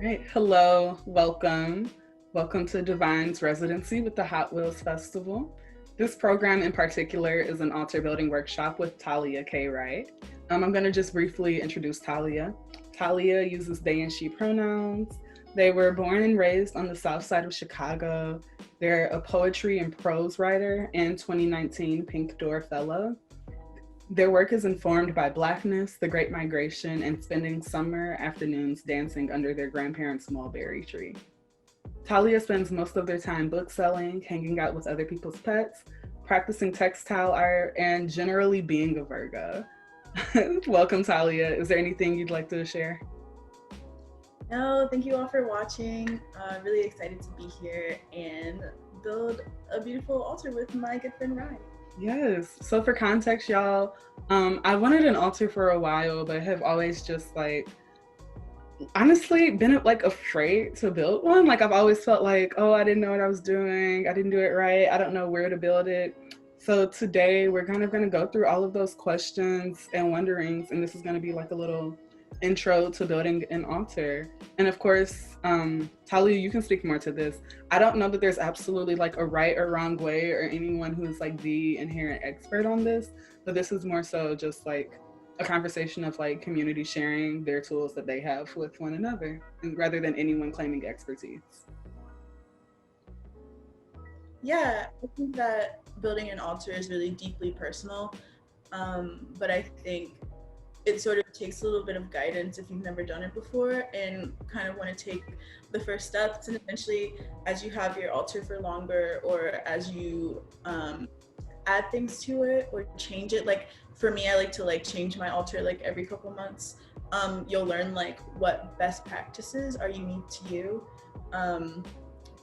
Right. Hello, welcome. Welcome to Divine's residency with the Hot Wheelz Festival. This program in particular is an altar building workshop with Talia K, Wright. I'm going to just briefly introduce Talia. Talia uses they and she pronouns. They were born and raised on the south side of Chicago. They're a poetry and prose writer and 2019 Pink Door Fellow. Their work is informed by Blackness, the Great Migration, and spending summer afternoons dancing under their grandparents' mulberry tree. Talia spends most of their time book selling, hanging out with other people's pets, practicing textile art, and generally being a Virgo. Welcome, Talia. Is there anything you'd like to share? No, thank you all for watching. Really excited to be here and build a beautiful altar with my good friend Wright. Yes. So for context, y'all, I wanted an altar for a while, but have always just honestly been afraid to build one. Like I've always felt like, oh, I didn't know what I was doing. I didn't do it right. I don't know where to build it. So today we're kind of going to go through all of those questions and wonderings. And this is going to be like a little intro to building an altar. And of course, Talia, you can speak more to this. I don't know that there's absolutely like a right or wrong way or anyone who's like the inherent expert on this, but this is more so just like a conversation of like community sharing their tools that they have with one another, and rather than anyone claiming expertise. Yeah, I think that building an altar is really deeply personal, but I think it sort of takes a little bit of guidance if you've never done it before and kind of want to take the first steps. And eventually, as you have your altar for longer, or as you add things to it or change it, like for me, I like to like change my altar like every couple months. You'll learn like what best practices are unique to you.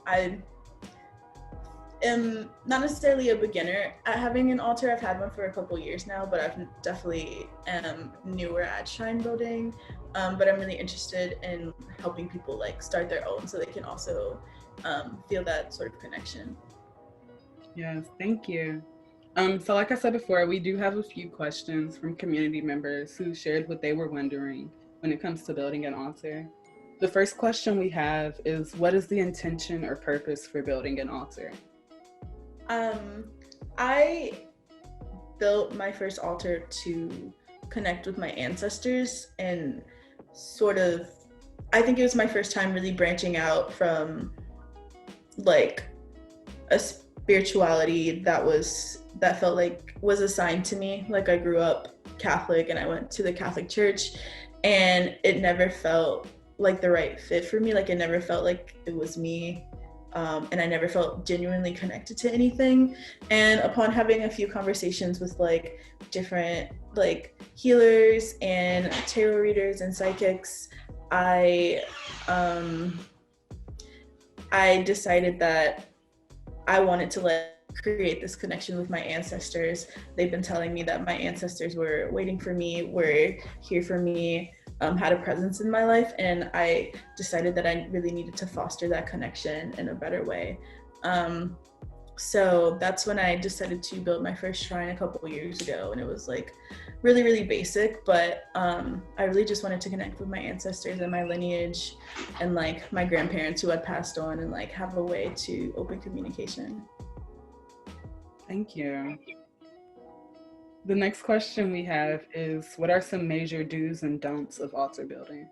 I am not necessarily a beginner at having an altar. I've had one for a couple years now, but I've definitely am newer at shrine building. But I'm really interested in helping people like start their own so they can also feel that sort of connection. Yes, thank you. So like I said before, we do have a few questions from community members who shared what they were wondering when it comes to building an altar. The first question we have is, what is the intention or purpose for building an altar? I built my first altar to connect with my ancestors and sort of, I think it was my first time really branching out from like a spirituality that felt like was assigned to me. Like I grew up Catholic and I went to the Catholic church and it never felt like the right fit for me. Like it never felt like it was me. And I never felt genuinely connected to anything. And upon having a few conversations with like different like healers and tarot readers and psychics, I decided that I wanted to like create this connection with my ancestors. They've been telling me that my ancestors were waiting for me, were here for me, had a presence in my life, and I decided that I really needed to foster that connection in a better way. So that's when I decided to build my first shrine a couple of years ago, and it was like really, really basic, but I really just wanted to connect with my ancestors and my lineage and like my grandparents who had passed on and like have a way to open communication. Thank you. The next question we have is, what are some major do's and don'ts of altar building?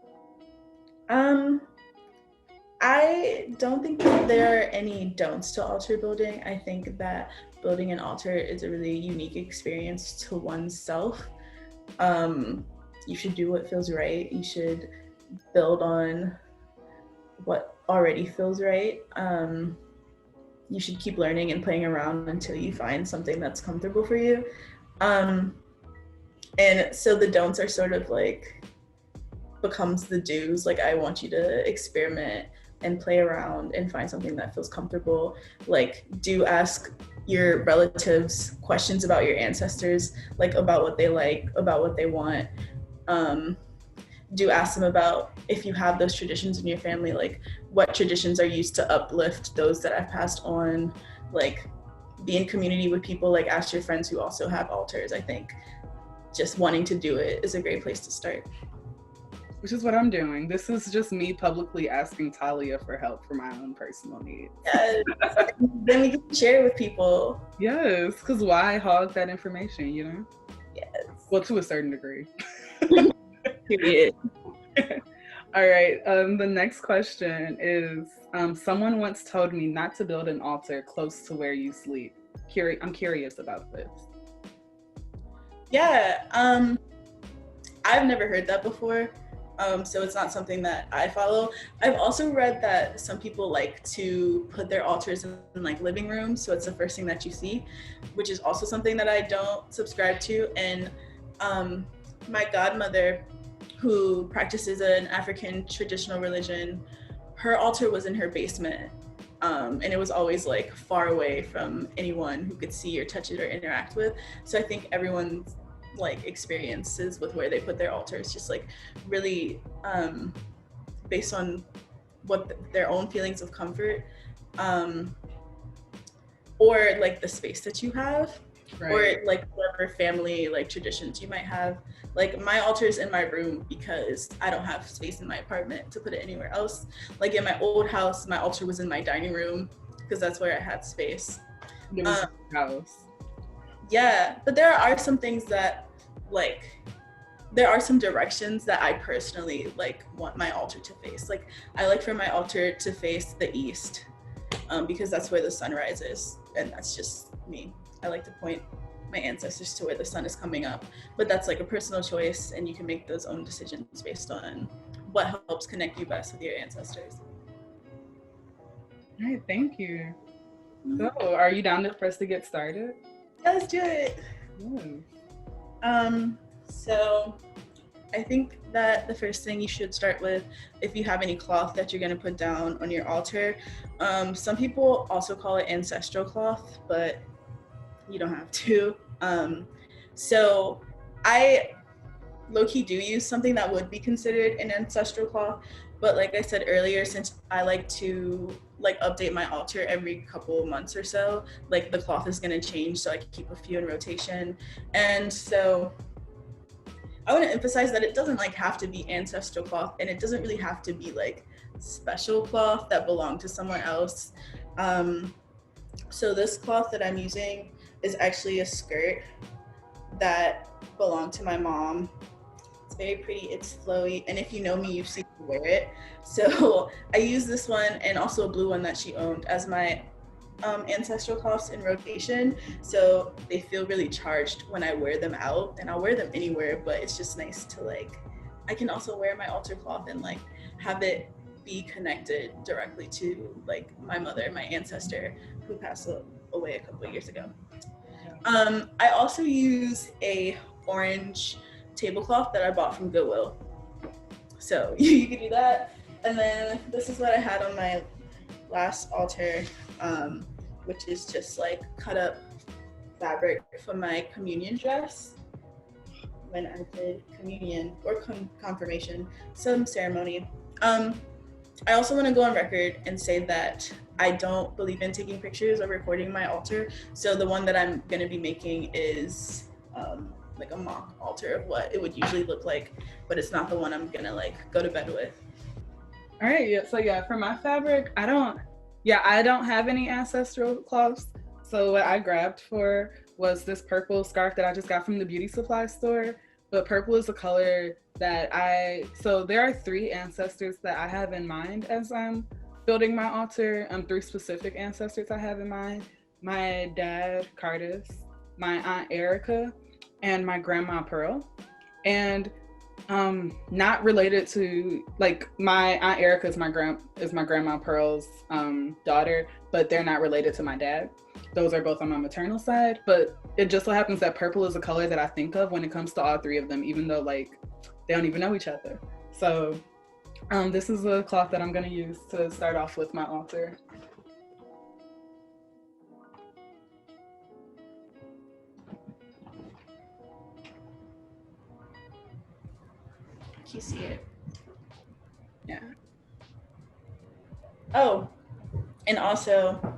I don't think that there are any don'ts to altar building. I think that building an altar is a really unique experience to oneself. You should do what feels right. You should build on what already feels right. You should keep learning and playing around until you find something that's comfortable for you. And so the don'ts are sort of like becomes the do's. Like I want you to experiment and play around and find something that feels comfortable. Like do ask your relatives questions about your ancestors, like about what they like, about what they want. Do ask them about if you have those traditions in your family, like what traditions are used to uplift those that have passed on, like be in community with people, like ask your friends who also have altars. I think just wanting to do it is a great place to start. Which is what I'm doing. This is just me publicly asking Talia for help for my own personal needs. Yes. Then we can share it with people. Yes, because why hog that information, you know? Yes. Well, to a certain degree. Period. All right. The next question is, someone once told me not to build an altar close to where you sleep. I'm curious about this. Yeah. I've never heard that before. So it's not something that I follow. I've also read that some people like to put their altars in like living rooms, so it's the first thing that you see, which is also something that I don't subscribe to. And my godmother, who practices an African traditional religion, her altar was in her basement, and it was always like far away from anyone who could see or touch it or interact with. So I think everyone's like experiences with where they put their altars just like really based on what their own feelings of comfort or like the space that you have, right, or like whatever family like traditions you might have. Like my altar is in my room because I don't have space in my apartment to put it anywhere else. Like in my old house, my altar was in my dining room because that's where I had space. House. Yeah, but there are some things that like there are some directions that I personally like want my altar to face. Like I like for my altar to face the east because that's where the sun rises, and that's just me. I like to point my ancestors to where the sun is coming up, but that's like a personal choice, and you can make those own decisions based on what helps connect you best with your ancestors. All right, thank you. So, are you down for us to get started? Yeah, let's do it. So I think that the first thing you should start with, if you have any cloth that you're going to put down on your altar, some people also call it ancestral cloth, but you don't have to. So I low-key do use something that would be considered an ancestral cloth, but like I said earlier, since I like to like update my altar every couple of months or so, like the cloth is going to change, so I can keep a few in rotation. And so I want to emphasize that it doesn't like have to be ancestral cloth, and it doesn't really have to be like special cloth that belonged to someone else. So this cloth that I'm using is actually a skirt that belonged to my mom. It's very pretty, it's flowy, and if you know me, you've seen me wear it. So I use this one and also a blue one that she owned as my ancestral cloths in rotation, so they feel really charged when I wear them out, and I'll wear them anywhere, but it's just nice to like, I can also wear my altar cloth and like have it be connected directly to like my mother, my ancestor who passed away a couple of years ago. I also use a orange tablecloth that I bought from Goodwill, so you can do that. And then this is what I had on my last altar, which is just like cut up fabric from my communion dress when I did communion or confirmation, some ceremony. I also want to go on record and say that I don't believe in taking pictures or recording my altar. So the one that I'm going to be making is like a mock altar of what it would usually look like, but it's not the one I'm going to like go to bed with. All right, yeah. So yeah, for my fabric, I don't have any ancestral cloths. So what I grabbed for was this purple scarf that I just got from the beauty supply store. But purple is a color that so there are 3 ancestors that I have in mind as I'm building my altar. 3 specific ancestors I have in mind. My dad, Curtis, my aunt, Erica, and my grandma, Pearl. And not related to, like, my aunt Erica is my grandma Pearl's daughter, but they're not related to my dad. Those are both on my maternal side, but it just so happens that purple is a color that I think of when it comes to all 3 of them, even though like they don't even know each other. So this is a cloth that I'm going to use to start off with my altar. You see it? Yeah. Oh, and also,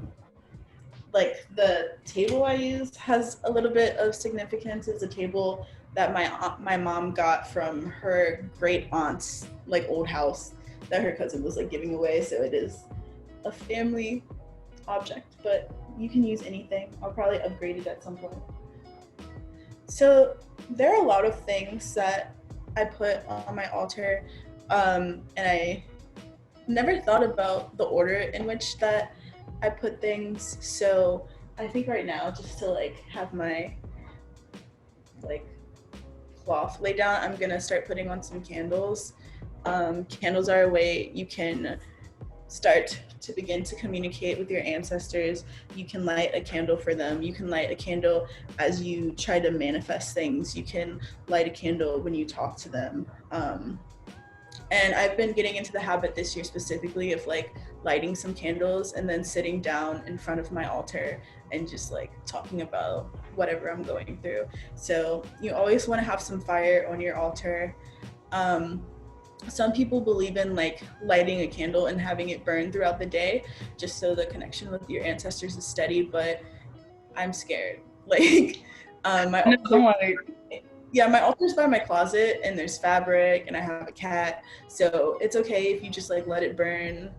like the table I use has a little bit of significance. It's a table that my mom got from her great aunt's like old house that her cousin was like giving away. So it is a family object, but you can use anything. I'll probably upgrade it at some point. So there are a lot of things that I put on my altar, and I never thought about the order in which that I put things. So I think right now, just to like have my like cloth laid down, I'm gonna start putting on some candles. Candles are a way you can start to begin to communicate with your ancestors. You can light a candle for them. You can light a candle as you try to manifest things. You can light a candle when you talk to them. And I've been getting into the habit this year specifically of like lighting some candles and then sitting down in front of my altar and just like talking about whatever I'm going through. So you always want to have some fire on your altar. Some people believe in like lighting a candle and having it burn throughout the day just so the connection with your ancestors is steady, but I'm scared. Like my my altar's by my closet and there's fabric and I have a cat, so it's okay if you just like let it burn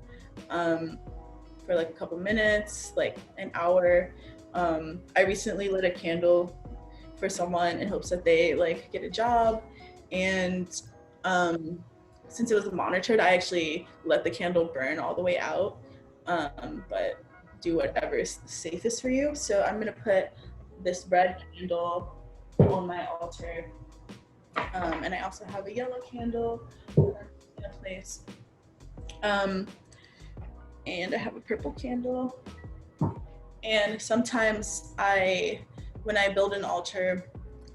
for like a couple minutes, like an hour. I recently lit a candle for someone in hopes that they like get a job, and since it was monitored, I actually let the candle burn all the way out, but do whatever is safest for you. So I'm gonna put this red candle on my altar, and I also have a yellow candle in a place, and I have a purple candle. And sometimes when I build an altar,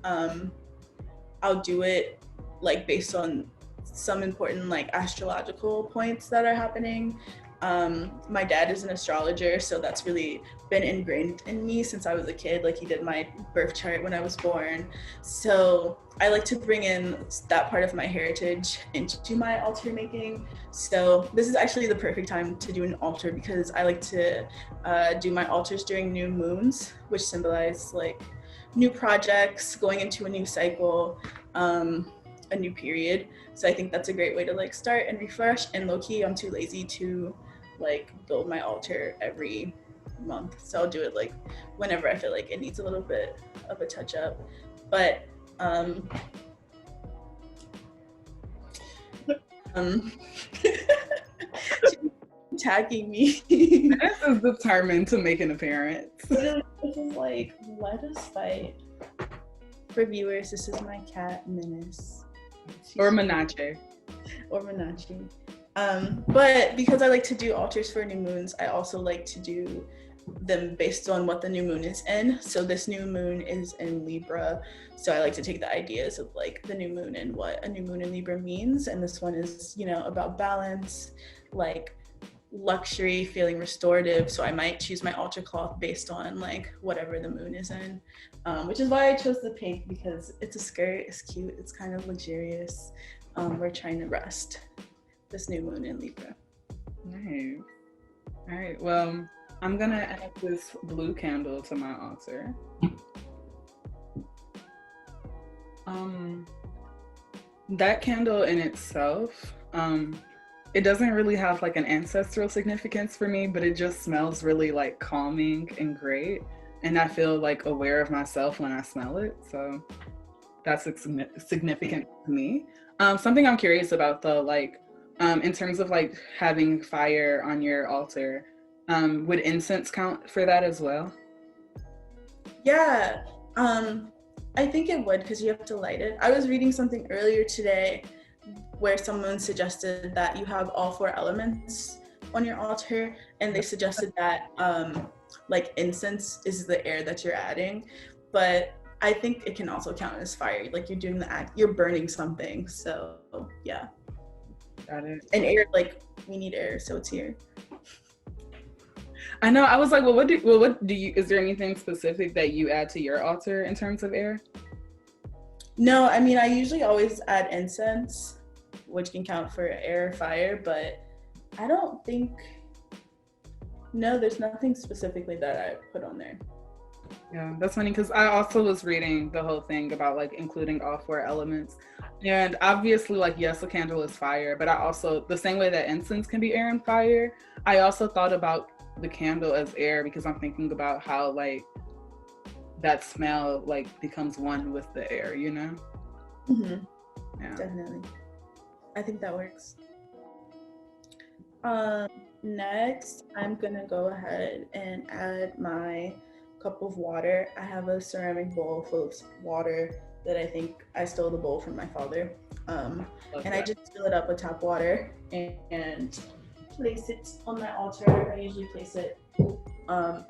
I'll do it like based on some important like astrological points that are happening. My dad is an astrologer, so that's really been ingrained in me since I was a kid. Like he did my birth chart when I was born. So I like to bring in that part of my heritage into my altar making. So this is actually the perfect time to do an altar because I like to do my altars during new moons, which symbolize like new projects, going into a new cycle, a new period. So I think that's a great way to like start and refresh. And low-key, I'm too lazy to like build my altar every month, so I'll do it like whenever I feel like it needs a little bit of a touch up. But tagging me. This is determined to make an appearance. This is like, let us fight. For viewers, this is my cat Menace. Or Menache. But because I like to do altars for new moons, I also like to do them based on what the new moon is in. So this new moon is in Libra, so I like to take the ideas of like the new moon and what a new moon in Libra means. And this one is, you know, about balance, like luxury, feeling restorative. So I might choose my altar cloth based on like whatever the moon is in, which is why I chose the pink, because it's a skirt, it's cute, it's kind of luxurious. We're trying to rest this new moon in Libra. Nice. All right, well, I'm gonna add this blue candle to my altar. That candle in itself, it doesn't really have like an ancestral significance for me, but it just smells really like calming and great. And I feel like aware of myself when I smell it. So that's significant to me. Something I'm curious about though, like in terms of like having fire on your altar, would incense count for that as well? Yeah, I think it would, because you have to light it. I was reading something earlier today where someone suggested that you have all four elements on your altar, and they suggested that like incense is the air that you're adding, but I think it can also count as fire. Like you're doing the act, you're burning something. So yeah. Got it. And air, like we need air, so it's here. I know. I was like, well, what do you? Is there anything specific that you add to your altar in terms of air? No, I mean, I usually always add incense, which can count for air, fire, but I don't think No, there's nothing specifically that I put on there. Yeah, that's funny because I also was reading the whole thing about like including all four elements. And obviously, like, yes, a candle is fire, but I also, the same way that incense can be air and fire, I also thought about the candle as air because I'm thinking about how like that smell like becomes one with the air, you know? Mm-hmm. Yeah. Definitely. I think that works. Next, I'm gonna go ahead and add my cup of water. I have a ceramic bowl full of water that I think I stole the bowl from my father. And I just fill it up with tap water and place it on my altar. I usually place it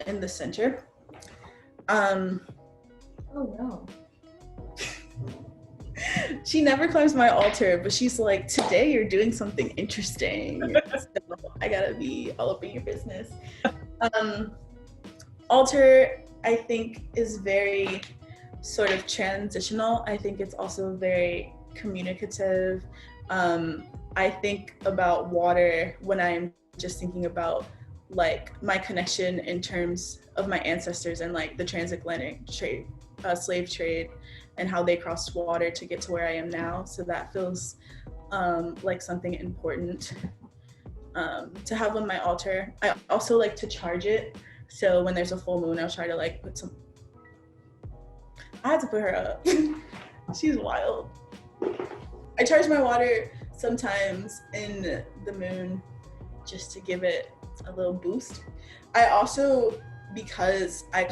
in the center. Oh no. She never climbs my altar, but she's like, today you're doing something interesting. So I gotta be all up in your business. Altar, I think, is very sort of transitional. I think it's also very communicative. I think about water when I'm just thinking about like my connection in terms of my ancestors and like the transatlantic trade, slave trade, and how they crossed water to get to where I am now. So that feels like something important to have on my altar. I also like to charge it. So when there's a full moon, I'll try to like put some. I had to put her up. She's wild. I charge my water sometimes in the moon just to give it a little boost. I also, because I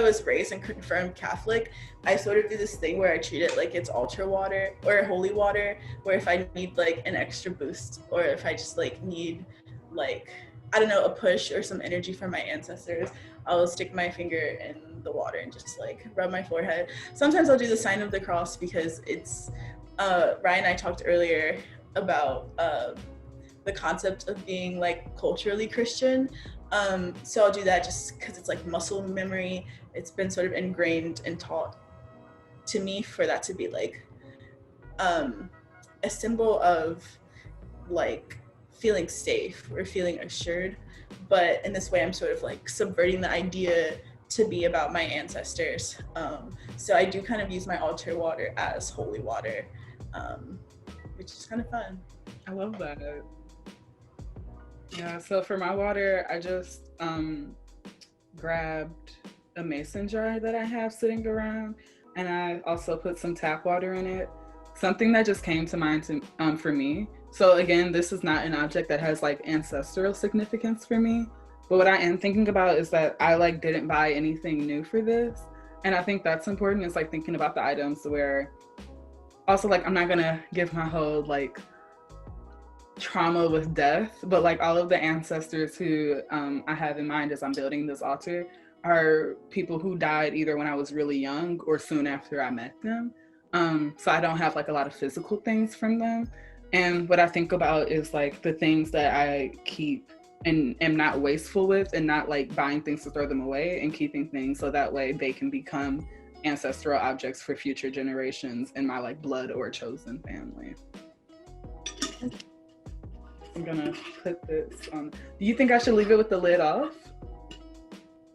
was raised and confirmed Catholic, I sort of do this thing where I treat it like it's altar water or holy water, where if I need like an extra boost or if I just like need like, I don't know, a push or some energy from my ancestors, I'll stick my finger in the water and just like rub my forehead. Sometimes I'll do the sign of the cross because it's, Ryan and I talked earlier about the concept of being like culturally Christian. So I'll do that just because it's like muscle memory. It's been sort of ingrained and taught to me for that to be like a symbol of like feeling safe or feeling assured. But in this way, I'm sort of like subverting the idea to be about my ancestors. So I do kind of use my altar water as holy water, which is kind of fun. I love that. Yeah, so for my water, I just grabbed a mason jar that I have sitting around, and I also put some tap water in it. Something that just came to mind for me. So again, this is not an object that has like ancestral significance for me, but what I am thinking about is that I like didn't buy anything new for this, and I think that's important. It's like thinking about the items where also like I'm not gonna give my whole like trauma with death, but like all of the ancestors who I have in mind as I'm building this altar are people who died either when I was really young or soon after I met them. So I don't have like a lot of physical things from them. And what I think about is like the things that I keep and am not wasteful with, and not like buying things to throw them away, and keeping things so that way they can become ancestral objects for future generations in my like blood or chosen family. I'm gonna put this on. Do you think I should leave it with the lid off?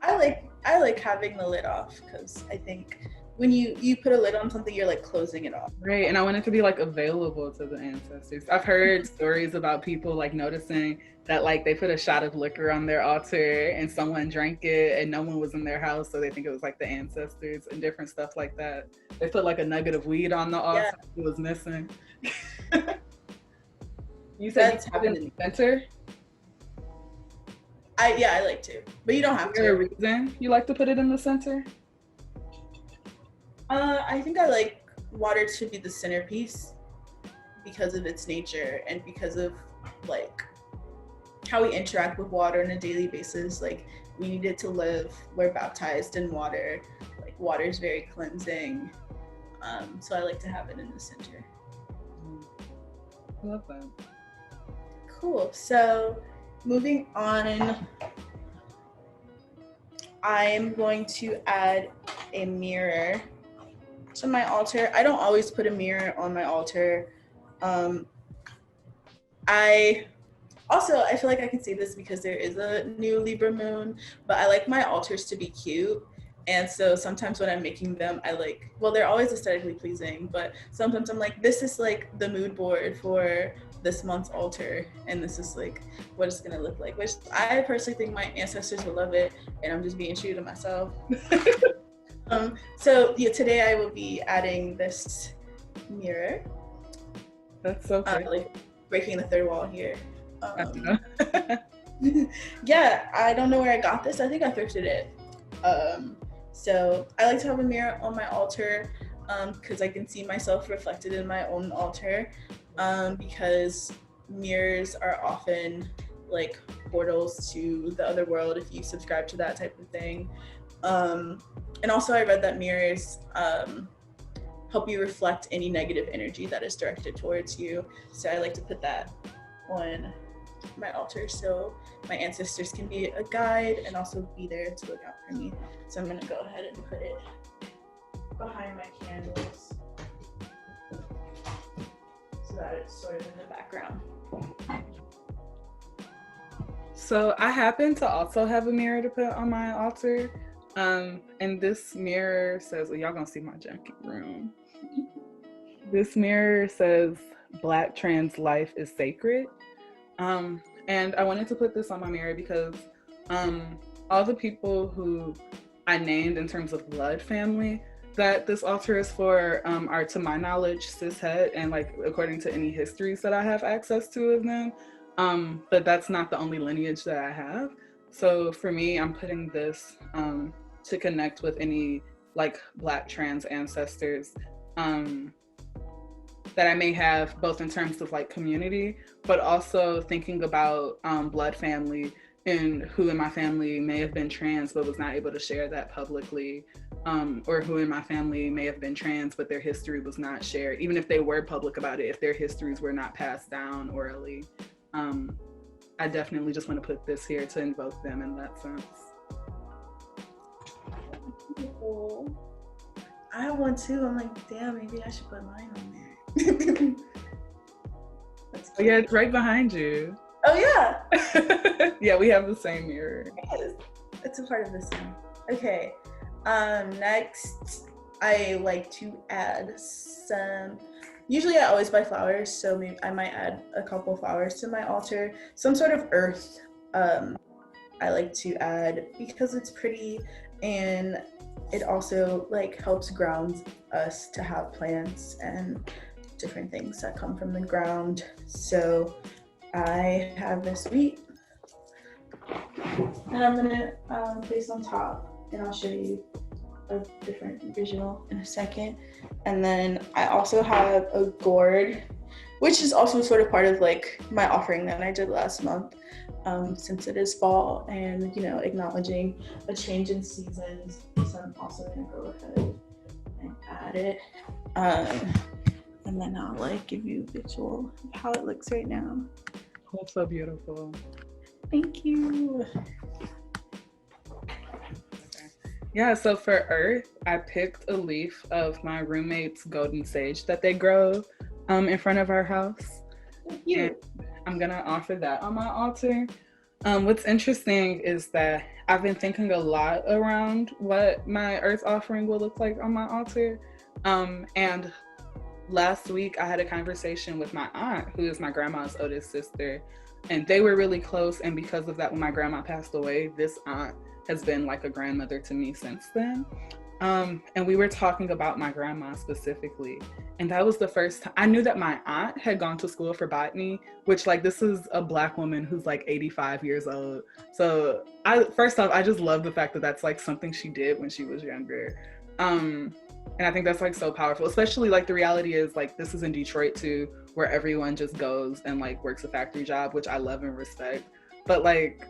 I like having the lid off because I think when you put a lid on something, you're like closing it off. Right, and I want it to be like available to the ancestors. I've heard stories about people like noticing that like they put a shot of liquor on their altar and someone drank it and no one was in their house, so they think it was like the ancestors, and different stuff like that. They put like a nugget of weed on the altar. Yeah. It was missing. You said you have it in the center? I like to, but you don't have to. Is there a reason you like to put it in the center? I think I like water to be the centerpiece because of its nature and because of like how we interact with water on a daily basis. Like we need it to live. We're baptized in water. Like water is very cleansing. So I like to have it in the center. I love that. Cool. So moving on, I'm going to add a mirror to my altar. I don't always put a mirror on my altar. I Also, I feel like I can say this because there is a new Libra moon, but I like my altars to be cute. And so sometimes when I'm making them, I like, well, they're always aesthetically pleasing, but sometimes I'm like, this is like the mood board for this month's altar. And this is like what it's going to look like, which I personally think my ancestors will love it. And I'm just being true to myself. So yeah, today I will be adding this mirror. That's so cool. Like breaking the third wall here. Yeah, I don't know where I got this. I think I thrifted it. So I like to have a mirror on my altar because I can see myself reflected in my own altar because mirrors are often like portals to the other world if you subscribe to that type of thing. And also I read that mirrors help you reflect any negative energy that is directed towards you. So I like to put that on my altar so my ancestors can be a guide and also be there to look out for me. So I'm gonna go ahead and put it behind my candles so that it's sort of in the background. So I happen to also have a mirror to put on my altar. And this mirror says, well, y'all gonna see my junky room. This mirror says, Black trans life is sacred. And I wanted to put this on my mirror because all the people who I named in terms of blood family that this altar is for are, to my knowledge, cishet and like according to any histories that I have access to of them. But that's not the only lineage that I have. So for me, I'm putting this to connect with any like Black trans ancestors that I may have, both in terms of like community, but also thinking about blood family and who in my family may have been trans but was not able to share that publicly, or who in my family may have been trans but their history was not shared, even if they were public about it, if their histories were not passed down orally. I definitely just want to put this here to invoke them in that sense. Cool. I want to. I'm like, damn, maybe I should put mine on there. Oh, yeah, it's right behind you. Oh yeah. Yeah, we have the same mirror. Yes. It's a part of this one. Okay. Next, I like to add some. Usually, I always buy flowers, so maybe I might add a couple flowers to my altar. Some sort of earth. I like to add because it's pretty and it also like helps ground us to have plants and different things that come from the ground. So I have this wheat and I'm gonna place on top, and I'll show you a different visual in a second. And then I also have a gourd, which is also sort of part of like my offering that I did last month, since it is fall and, you know, acknowledging a change in seasons. So I'm also gonna go ahead and add it. And then I'll like give you a visual of how it looks right now. That's so beautiful. Thank you. Yeah, so for earth, I picked a leaf of my roommate's golden sage that they grow in front of our house. And I'm gonna offer that on my altar. What's interesting is that I've been thinking a lot around what my earth offering will look like on my altar. And last week I had a conversation with my aunt, who is my grandma's oldest sister, and they were really close. And because of that, when my grandma passed away, this aunt has been like a grandmother to me since then. And we were talking about my grandma specifically. And that was the first time I knew that my aunt had gone to school for botany, which like, this is a Black woman who's like 85 years old. So first off, I just love the fact that that's like something she did when she was younger. And I think that's like so powerful, especially like the reality is like, this is in Detroit too, where everyone just goes and like works a factory job, which I love and respect. But like,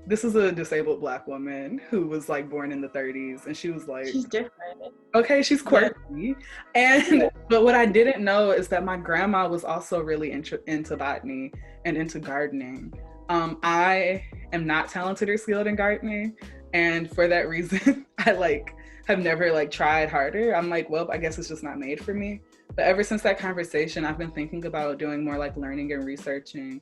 this is a disabled Black woman who was like born in the 30s, and she was like, she's different. Okay, she's quirky. And but what I didn't know is that my grandma was also really into botany and into gardening. I am not talented or skilled in gardening, and for that reason, I like have never like tried harder. I'm like, well, I guess it's just not made for me. But ever since that conversation, I've been thinking about doing more like learning and researching.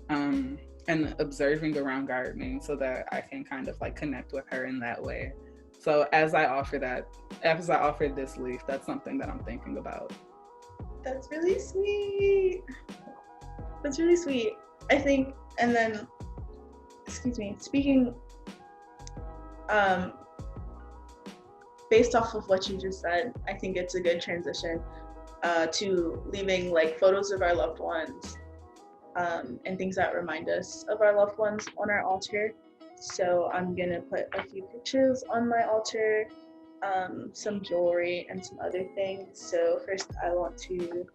and observing around gardening so that I can kind of like connect with her in that way. So as I offer this leaf, that's something that I'm thinking about. That's really sweet. That's really sweet. I think, and then, excuse me, speaking, um, based off of what you just said, I think it's a good transition to leaving like photos of our loved ones and things that remind us of our loved ones on our altar. So I'm gonna put a few pictures on my altar, some jewelry, and some other things. So first, I want to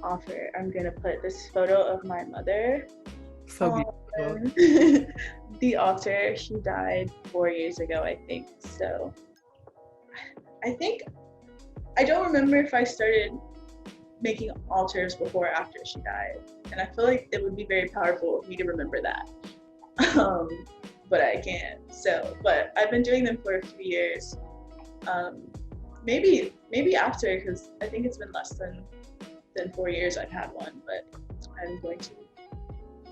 I'm gonna put this photo of my mother So on beautiful. the altar. She died 4 years ago, I think. So I think I don't remember if I started making altars before or after she died, and I feel like it would be very powerful of me to remember that. Um, but I can't. So, but I've been doing them for a few years. Maybe after, because I think it's been less than 4 years I've had one. But I'm going to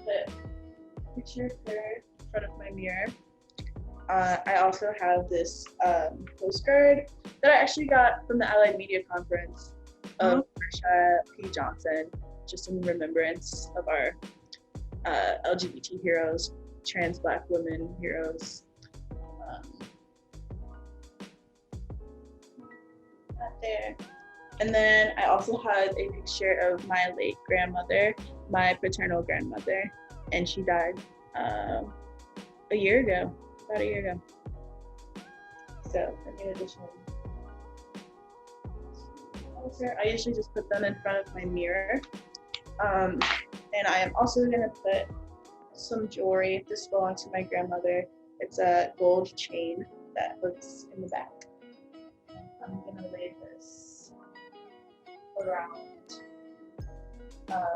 put a picture of her in front of my mirror. I also have this postcard that I actually got from the Allied Media Conference of Marsha P. Johnson, just in remembrance of our LGBT heroes, trans Black women heroes. Not there. And then I also had a picture of my late grandmother, my paternal grandmother, and she died about a year ago. So, in addition, I usually just put them in front of my mirror. And I am also going to put some jewelry. This belongs to my grandmother. It's a gold chain that hooks in the back. I'm going to lay this around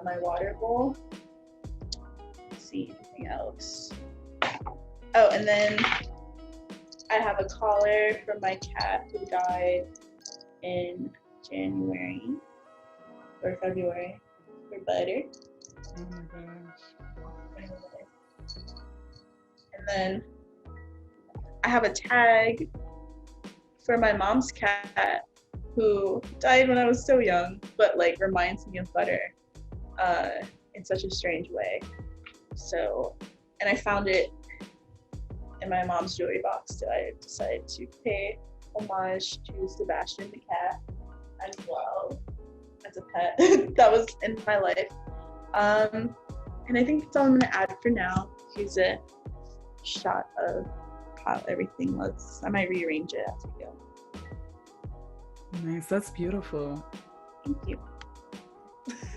my water bowl. Let's see anything else. Oh, and then I have a collar from my cat who died in January or February for Butter. Oh my gosh. And then I have a tag for my mom's cat who died when I was so young, but like reminds me of Butter in such a strange way. So, and I found it in my mom's jewelry box, so I decided to pay homage to Sebastian the cat as well as a pet that was in my life. And I think that's all I'm gonna add for now. Here's a shot of how everything looks. I might rearrange it as we go. Nice, that's beautiful. Thank you.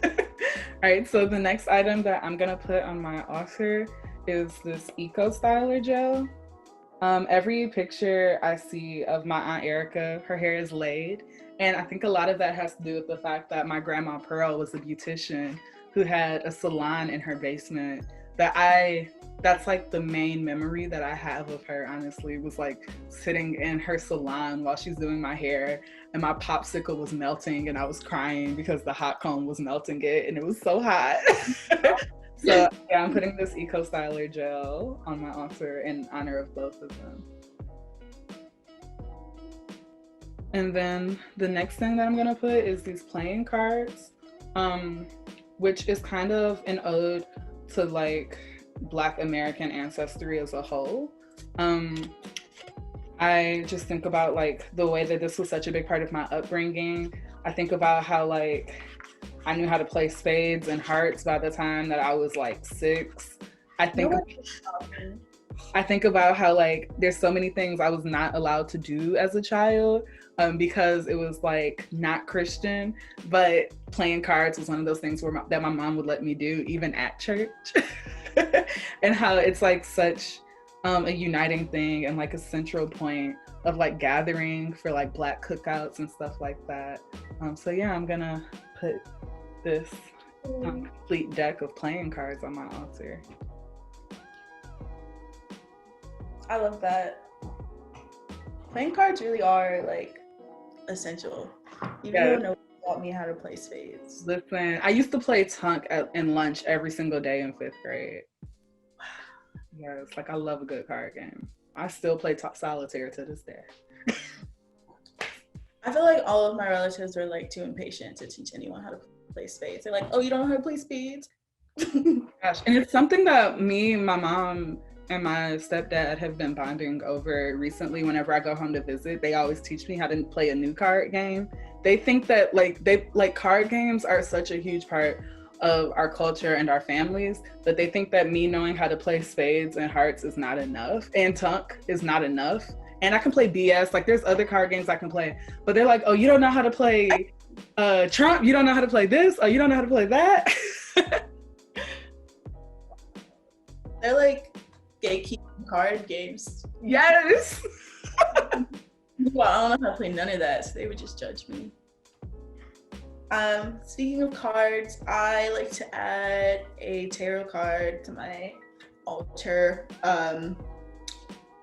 All right, so the next item that I'm gonna put on my altar is this Eco Styler gel. Every picture I see of my Aunt Erica, her hair is laid. And I think a lot of that has to do with the fact that my grandma Pearl was a beautician who had a salon in her basement that's like the main memory that I have of her, honestly, was like sitting in her salon while she's doing my hair and my popsicle was melting and I was crying because the hot comb was melting it and it was so hot. So yeah, I'm putting this Eco Styler gel on my altar in honor of both of them. And then the next thing that I'm gonna put is these playing cards, which is kind of an ode to like Black American ancestry as a whole. I just think about like the way that this was such a big part of my upbringing. I think about how like I knew how to play spades and hearts by the time that I was like 6. I think about how like there's so many things I was not allowed to do as a child because it was like not Christian, but playing cards was one of those things that my mom would let me do even at church. And how it's like such a uniting thing and like a central point of like gathering for like Black cookouts and stuff like that. So yeah, I'm gonna put this complete deck of playing cards on my altar. I love that. Playing cards really are like essential. Even though no one taught me how to play spades. Listen, I used to play Tunk in lunch every single day in 5th grade. Yes, like I love a good card game. I still play solitaire to this day. I feel like all of my relatives are like too impatient to teach anyone how to play spades. They're like, oh, you don't know how to play spades? Gosh, and it's something that me, my mom, and my stepdad have been bonding over recently. Whenever I go home to visit, they always teach me how to play a new card game. They think that card games are such a huge part of our culture and our families, but they think that me knowing how to play spades and hearts is not enough, and Tunk is not enough. And I can play BS, like there's other card games I can play, but they're like, oh, you don't know how to play Trump, you don't know how to play this, or you don't know how to play that. They're like gatekeeping card games. Yes. Well, I don't know how to play none of that, so they would just judge me. Speaking of cards, I like to add a tarot card to my altar.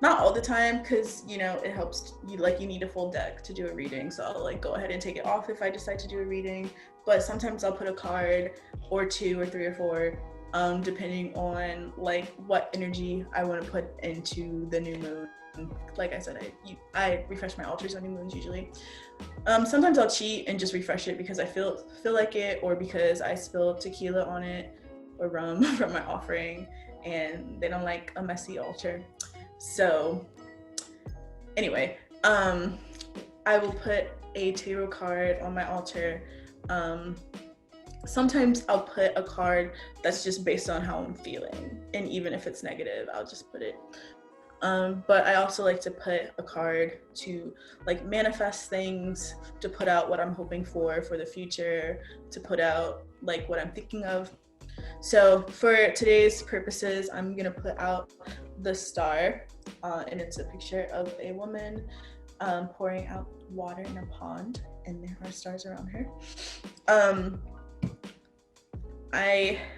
Not all the time, because it helps you, like you need a full deck to do a reading, so I'll like go ahead and take it off if I decide to do a reading. But sometimes I'll put a card or 2 or 3 or 4, depending on like what energy I want to put into the new moon. Like I said, I refresh my altars on new moons usually. Sometimes I'll cheat and just refresh it because I feel like it, or because I spilled tequila on it or rum from my offering and they don't like a messy altar. So anyway, I will put a tarot card on my altar. Sometimes I'll put a card that's just based on how I'm feeling, and even if it's negative, I'll just put it. But I also like to put a card to like manifest things, to put out what I'm hoping for the future, to put out like what I'm thinking of. So for today's purposes, I'm gonna put out the Star, and it's a picture of a woman pouring out water in a pond, and there are stars around her.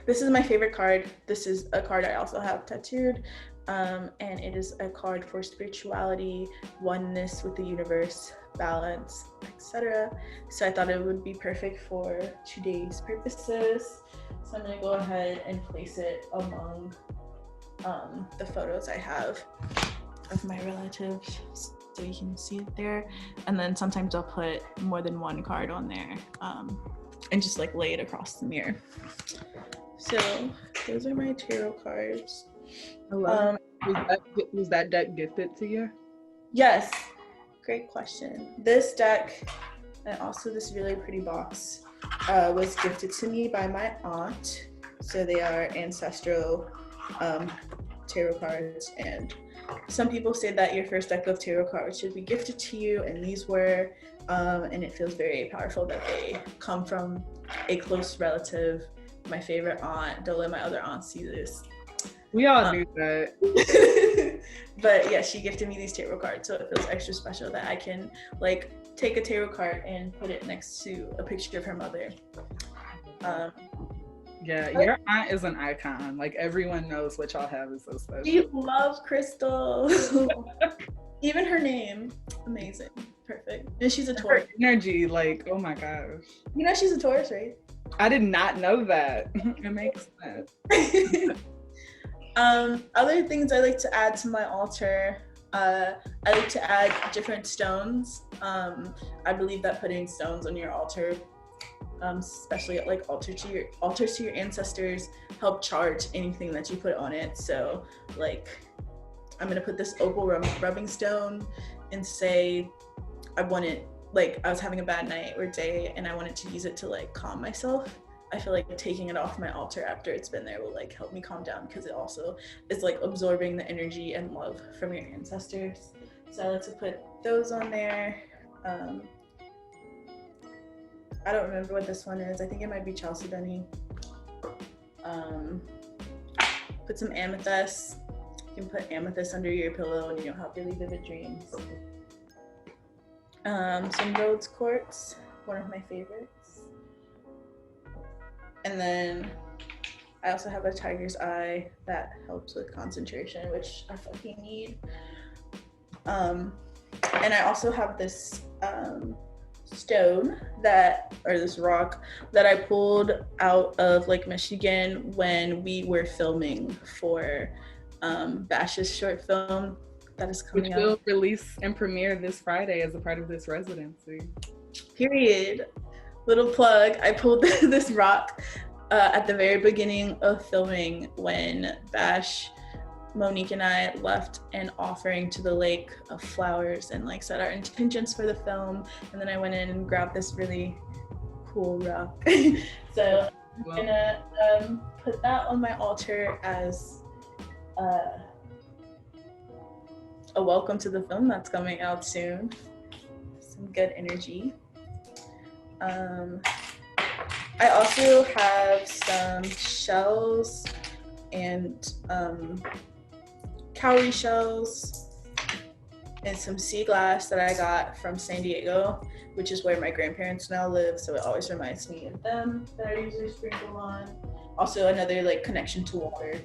This is my favorite card. This is a card I also have tattooed, and it is a card for spirituality, oneness with the universe, balance, etc. So I thought it would be perfect for today's purposes. So I'm gonna go ahead and place it among the photos I have of my relatives, so you can see it there. And then sometimes I'll put more than one card on there, and just like lay it across the mirror. So those are my tarot cards. Was that deck gifted to you? Yes, great question. This deck and also this really pretty box was gifted to me by my aunt. So they are ancestral tarot cards, and some people say that your first deck of tarot cards should be gifted to you, and these were, and it feels very powerful that they come from a close relative. My favorite aunt. Don't let my other aunts see this. We all do that. But yeah, she gifted me these tarot cards, so it feels extra special that I can like take a tarot card and put it next to a picture of her mother. Yeah, your aunt is an icon. Like everyone knows what y'all have is so special. We love Crystal. Even her name, amazing, perfect. And she's a Taurus. Her energy, like, oh my gosh. You know she's a Taurus, right? I did not know that. It makes sense. Other things I like to add to my altar, I like to add different stones. I believe that putting stones on your altar, especially at like altars to your ancestors, help charge anything that you put on it. So like I'm gonna put this opal rubbing stone and say I was having a bad night or day and I wanted to use it to like calm myself. I feel like taking it off my altar after it's been there will like help me calm down, because it also is like absorbing the energy and love from your ancestors. So I like to put those on there. I don't remember what this one is. I think it might be Chalcedony. Put some amethyst. You can put amethyst under your pillow and you'll have really vivid dreams. Some rose quartz, one of my favorites. And then I also have a tiger's eye that helps with concentration, which I fucking need. And I also have this stone or this rock that I pulled out of Lake Michigan when we were filming for Bash's short film that is coming out. Which will release and premiere this Friday as a part of this residency. Period. Little plug, I pulled this rock at the very beginning of filming when Bash, Monique, and I left an offering to the lake of flowers and like set our intentions for the film. And then I went in and grabbed this really cool rock. So I'm gonna put that on my altar as a welcome to the film that's coming out soon. Some good energy. I also have some shells and cowrie shells and some sea glass that I got from San Diego, which is where my grandparents now live, so it always reminds me of them that I usually sprinkle on. Also another like connection to water.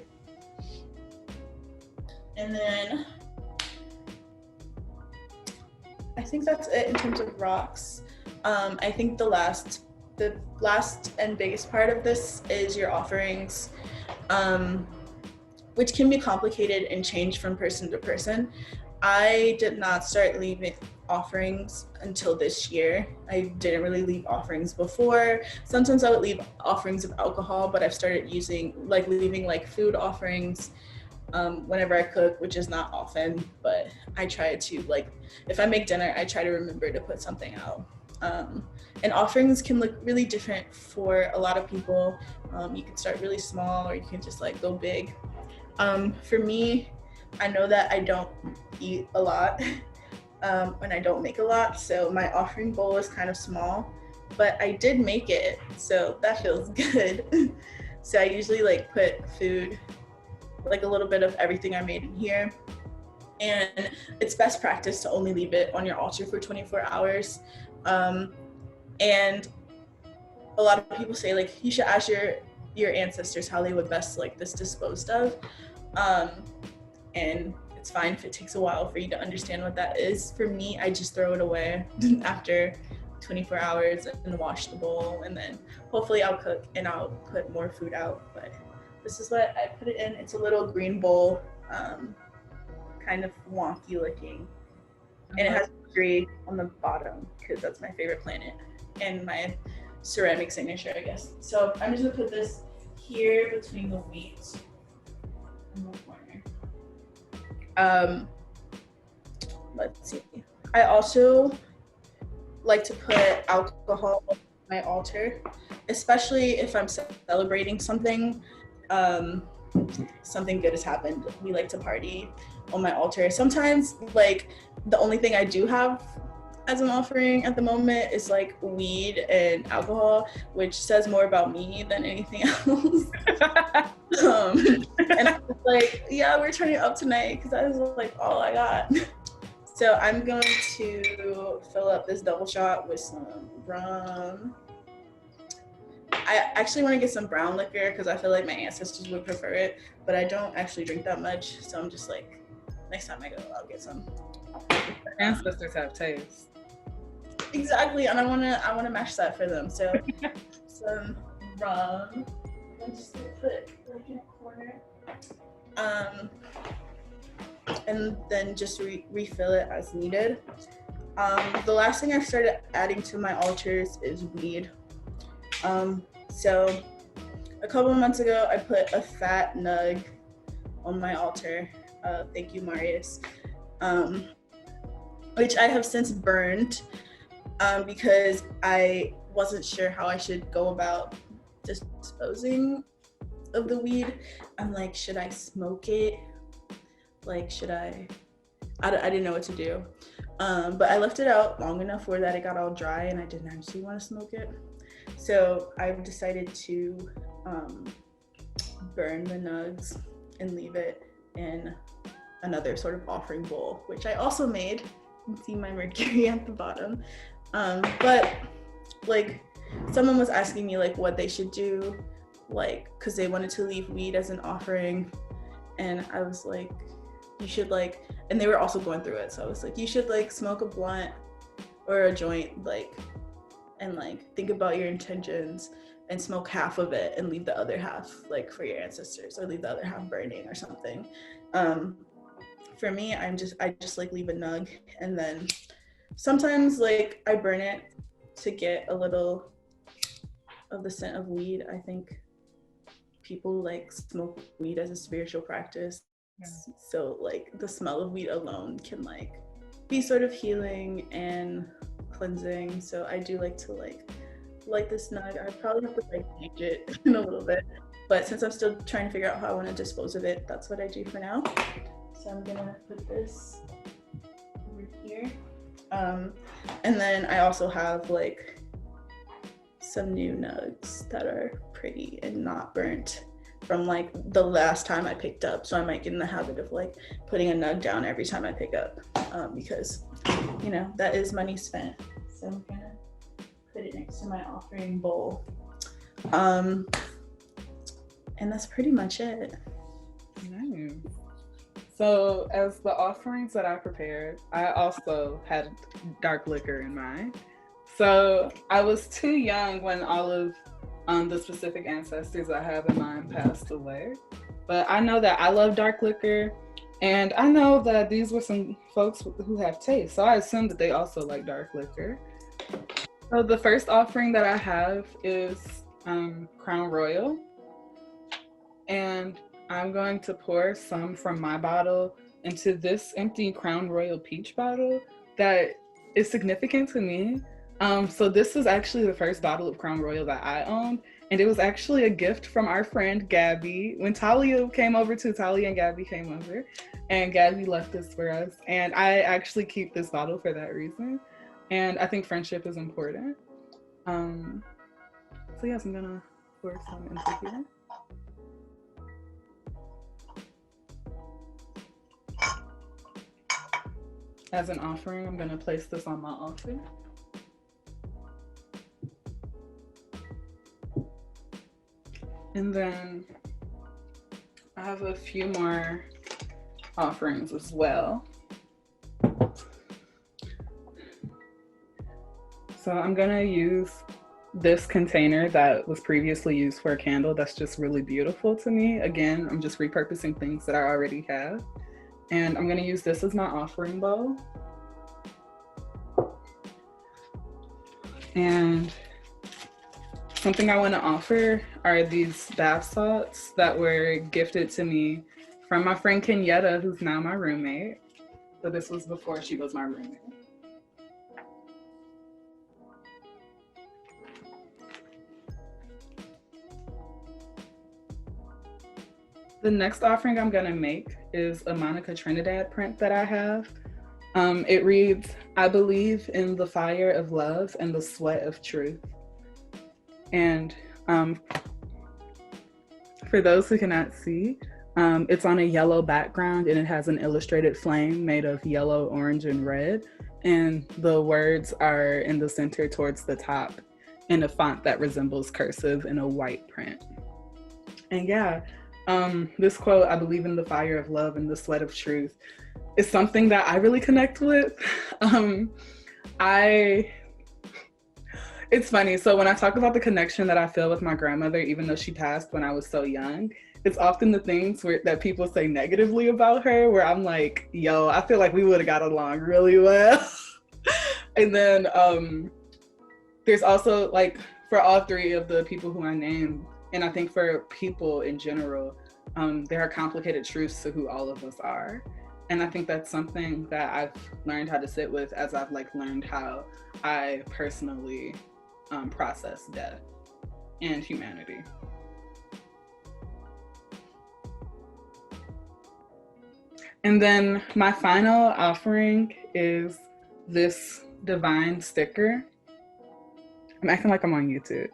And then I think that's it in terms of rocks. I think the last and biggest part of this is your offerings, which can be complicated and change from person to person. I did not start leaving offerings until this year. I didn't really leave offerings before. Sometimes I would leave offerings of alcohol, but I've started leaving like food offerings whenever I cook, which is not often, but I try to, like, if I make dinner, I try to remember to put something out. And offerings can look really different for a lot of people. You can start really small or you can just like go big. For me, I know that I don't eat a lot and I don't make a lot, so my offering bowl is kind of small, but I did make it, so that feels good. So I usually like put food, like a little bit of everything I made in here. And it's best practice to only leave it on your altar for 24 hours. And a lot of people say like you should ask your ancestors how they would best like this disposed of. And it's fine if it takes a while for you to understand what that is. For me, I just throw it away after 24 hours and wash the bowl, and then hopefully I'll cook and I'll put more food out. But this is what I put it in. It's a little green bowl, kind of wonky looking. And it has Mercury on the bottom because that's my favorite planet and my ceramic signature, I guess. So I'm just gonna put this here between the wheat and the corner. Let's see. I also like to put alcohol on my altar, especially if I'm celebrating something. Something good has happened. We like to party on my altar. Sometimes, like, the only thing I do have as an offering at the moment is like weed and alcohol, which says more about me than anything else. And I was like, yeah, we're turning up tonight because that was like all I got. So I'm going to fill up this double shot with some rum. I actually want to get some brown liquor because I feel like my ancestors would prefer it, but I don't actually drink that much. So I'm just like, next time I go, I'll get some. Ancestors have taste. Exactly, and I wanna match that for them. So some rum. I'm just gonna put it like in a corner. And then just refill it as needed. The last thing I've started adding to my altars is weed. So a couple of months ago, I put a fat nug on my altar. Thank you, Marius. Which I have since burned because I wasn't sure how I should go about disposing of the weed. I'm like, should I smoke it? Like, should I didn't know what to do. But I left it out long enough where that it got all dry and I didn't actually want to smoke it. So I've decided to burn the nugs and leave it in another sort of offering bowl, which I also made. You can see my mercury at the bottom. But like someone was asking me like what they should do, like, cause they wanted to leave weed as an offering. And I was like, you should like, and they were also going through it. So I was like, you should like smoke a blunt or a joint, like, and like think about your intentions and smoke half of it and leave the other half like for your ancestors, or leave the other half burning or something. For me, I just like leave a nug, and then sometimes like I burn it to get a little of the scent of weed. I think people like smoke weed as a spiritual practice. Yeah. So like the smell of weed alone can like be sort of healing and cleansing. So I do like to like this nug. I probably have to like change it in a little bit, but since I'm still trying to figure out how I want to dispose of it, that's what I do for now. So I'm gonna put this over here. And then I also have like some new nugs that are pretty and not burnt from like the last time I picked up. So I might get in the habit of like putting a nug down every time I pick up, because you know that is money spent. So I'm gonna put it next to my offering bowl. And that's pretty much it. Nice. So as the offerings that I prepared, I also had dark liquor in mind. So I was too young when all of the specific ancestors I have in mind passed away. But I know that I love dark liquor, and I know that these were some folks who have taste. So I assumed that they also like dark liquor. So the first offering that I have is Crown Royal. And I'm going to pour some from my bottle into this empty Crown Royal peach bottle that is significant to me. So this was actually the first bottle of Crown Royal that I owned, and it was actually a gift from our friend Gabby. When Talia and Gabby came over, and Gabby left this for us, and I actually keep this bottle for that reason. And I think friendship is important. So yes, I'm gonna pour some into here. As an offering, I'm gonna place this on my altar. And then I have a few more offerings as well. So I'm gonna use this container that was previously used for a candle that's just really beautiful to me. Again, I'm just repurposing things that I already have. And I'm gonna use this as my offering bowl. And something I wanna offer are these bath salts that were gifted to me from my friend Kenyetta, who's now my roommate. So this was before she was my roommate. The next offering I'm gonna make is a Monica Trinidad print that I have. It reads, "I believe in the fire of love and the sweat of truth." And for those who cannot see, it's on a yellow background, and it has an illustrated flame made of yellow, orange, and red. And the words are in the center towards the top in a font that resembles cursive in a white print. And yeah, this quote, "I believe in the fire of love and the sweat of truth," is something that I really connect with. It's funny. So when I talk about the connection that I feel with my grandmother, even though she passed when I was so young, it's often the things that people say negatively about her, where I'm like, yo, I feel like we would have got along really well. And then there's also, like, for all three of the people who I named, and I think for people in general, there are complicated truths to who all of us are. And I think that's something that I've learned how to sit with as I've learned how I personally process death and humanity. And then my final offering is this divine sticker. I'm acting like I'm on YouTube.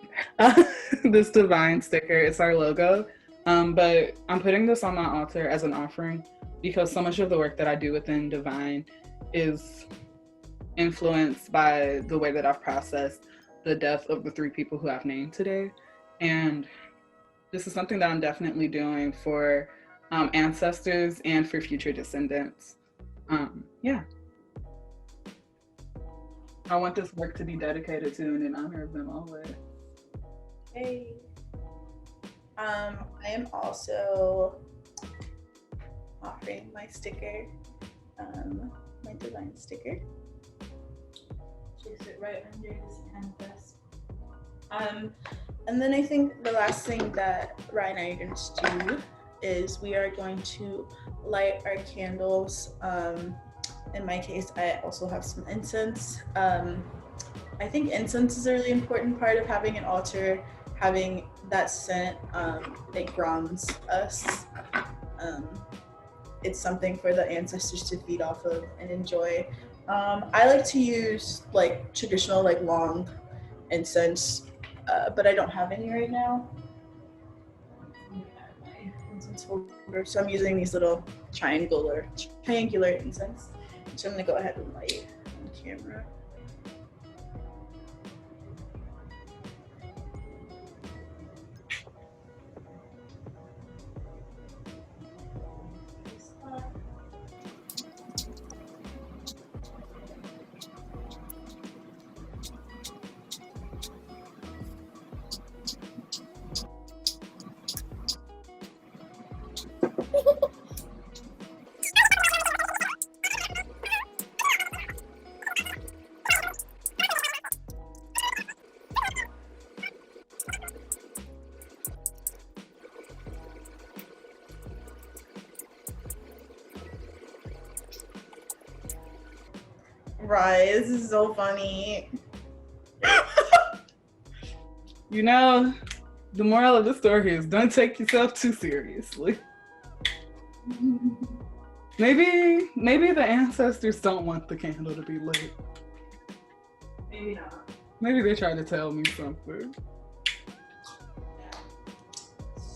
This divine sticker, it's our logo. But I'm putting this on my altar as an offering because so much of the work that I do within Divine is influenced by the way that I've processed the death of the three people who I've named today. And this is something that I'm definitely doing for ancestors and for future descendants. Yeah. I want this work to be dedicated to and in honor of them always. Hey. I am also offering my sticker, my Divine sticker. Place it right under this canvas. And then I think the last thing that Ryan and I are going to do is we are going to light our candles. In my case, I also have some incense. I think incense is a really important part of having an altar, having that scent that grounds us. It's something for the ancestors to feed off of and enjoy. I like to use like traditional like long incense, but I don't have any right now. My incense holder, so I'm using these little triangular incense. So I'm gonna go ahead and light on camera. Right, this is so funny. You know, the moral of the story is don't take yourself too seriously. Maybe the ancestors don't want the candle to be lit. Maybe not. Maybe they're trying to tell me something.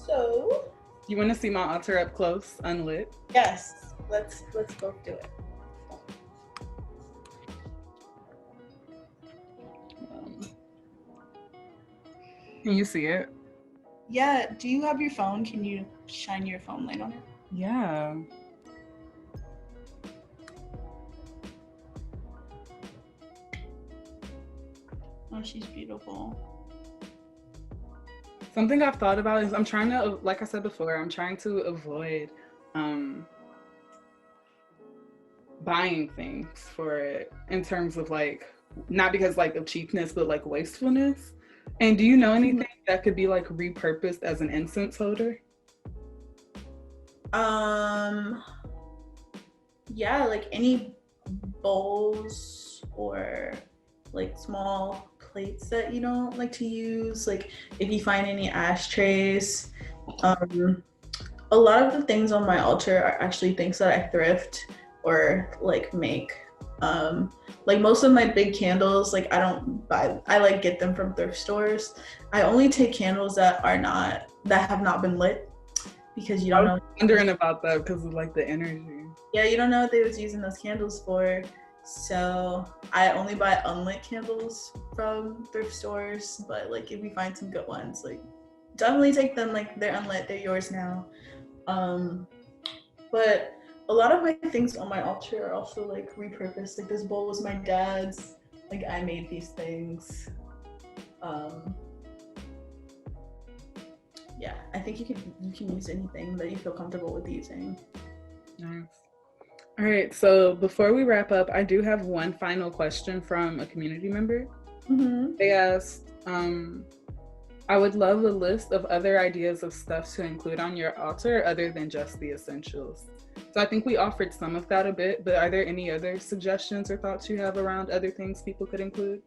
So, You want to see my altar up close, unlit? yes, let's both do it. Can you see it? Yeah, do you have your phone? Can you shine your phone light on it? Yeah. Oh, she's beautiful. Something I've thought about is I'm trying to, like I said before, I'm trying to avoid buying things for it in terms of like, not because like of cheapness, but like wastefulness. And do you know anything that could be like repurposed as an incense holder? Yeah, like any bowls or like small plates that you don't like to use. Like if you find any ashtrays. A lot of the things on my altar are actually things that I thrift or like make. Like most of my big candles, like I don't buy, I like get them from thrift stores. I only take candles that have not been lit, because you don't know. Wondering about that because of like the energy. Yeah, you don't know what they was using those candles for. So I only buy unlit candles from thrift stores. But like if you find some good ones, like definitely take them. Like they're unlit, they're yours now. But a lot of my things on my altar are also like repurposed. Like this bowl was my dad's. Like I made these things. Yeah, I think you can use anything that you feel comfortable with using. Nice. All right, so before we wrap up, I do have one final question from a community member. Mm-hmm. They asked, I would love a list of other ideas of stuff to include on your altar other than just the essentials. So I think we offered some of that a bit, but are there any other suggestions or thoughts you have around other things people could include?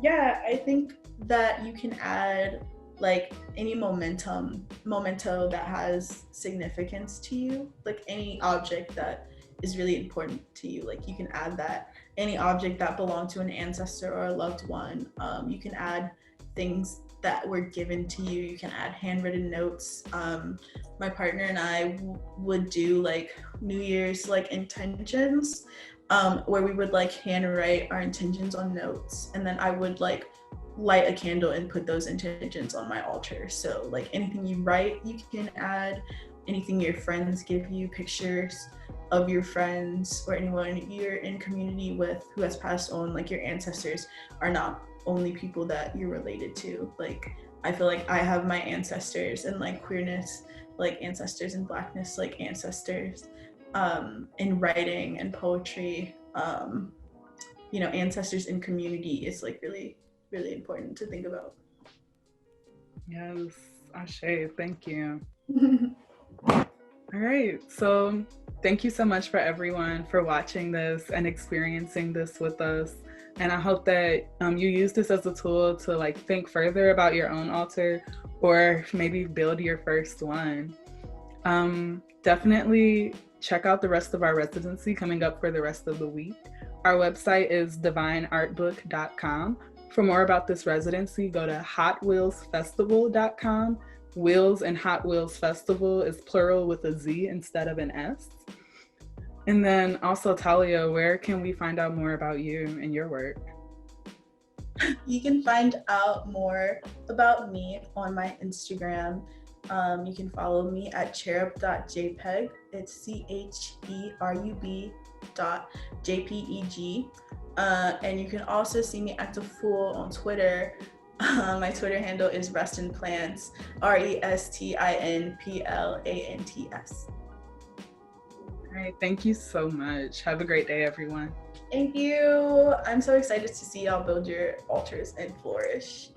Yeah, I think that you can add like any memento that has significance to you, like any object that is really important to you. Like you can add that. Any object that belonged to an ancestor or a loved one. You can add things that were given to you. You can add handwritten notes. My partner and I would do like New Year's like intentions, where we would like handwrite our intentions on notes, and then I would like light a candle and put those intentions on my altar. So like anything you write, you can add. Anything your friends give you, pictures, of your friends or anyone you're in community with who has passed on, like your ancestors are not only people that you're related to. Like I feel like I have my ancestors in like queerness, like ancestors in Blackness, like ancestors in writing and poetry. You know, ancestors in community is like really, really important to think about. Yes, Ashe, thank you. All right, so thank you so much for everyone for watching this and experiencing this with us. And I hope that you use this as a tool to like think further about your own altar or maybe build your first one. Definitely check out the rest of our residency coming up for the rest of the week. Our website is divineartbook.com. For more about this residency, go to hotwheelzfestival.com. Wheels and Hot Wheelz Festival is plural with a Z instead of an S. And then also, Talia, where can we find out more about you and your work? You can find out more about me on my Instagram. You can follow me at cherub.jpeg. It's CHERUB.JPEG. And you can also see me act a fool on Twitter. My Twitter handle is restinplants, RESTINPLANTS. All right, thank you so much. Have a great day, everyone. Thank you. I'm so excited to see y'all build your altars and flourish.